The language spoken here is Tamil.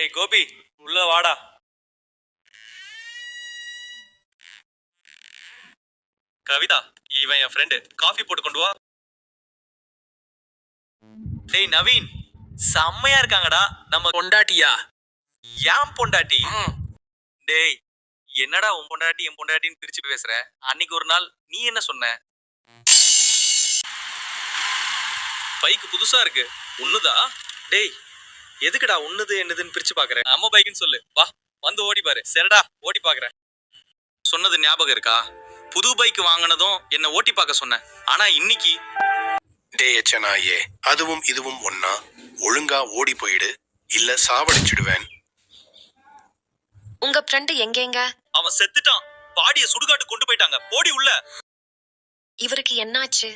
டேய் கோபி, உள்ள வாடா. கவிதா, இவன் என் ஃப்ரெண்டு. காஃபி போட்டு கொண்டு வா. டேய் நவீன், செம்மையா இருக்காங்கடா நம்ம பொண்டாட்டியா? ஏன் பொண்டாட்டி? டேய், என்னடா உன் பொண்டாட்டி என் பொண்டாட்டின்னு பிரிச்சு பேசுற? அன்னைக்கு ஒரு நாள் நீ என்ன சொன்ன? பைக் புதுசா இருக்கு, ஒண்ணுதா? டேய், எதுக்குடா ஒண்ணுது என்னதுன்னு பிரிச்சு பாக்குற? நம்ம பைக்குன்னு சொல்லு. வா, வந்து ஓடி பாரு. சரிடா, ஓடி பாக்குறேன். சொன்னது ஞாபகம் இருக்கா? புது பைக் வாங்கினதும் என்ன ஓட்டி பார்க்க சொன்ன. ஆனா இன்னைக்கு டேயச்சனாயே, அதுவும் இதுவும் ஒன்னா? ஒழுங்கா ஓடி போயிடு, இல்ல சாவடிச்சிடுவேன். உங்க ஃப்ரெண்ட் எங்கேங்க? அவன் செத்துட்டான். பாடிய சுடுகாட்டு கொண்டு போயிட்டாங்க. போடி உள்ள. இவருக்கு என்னாச்சு?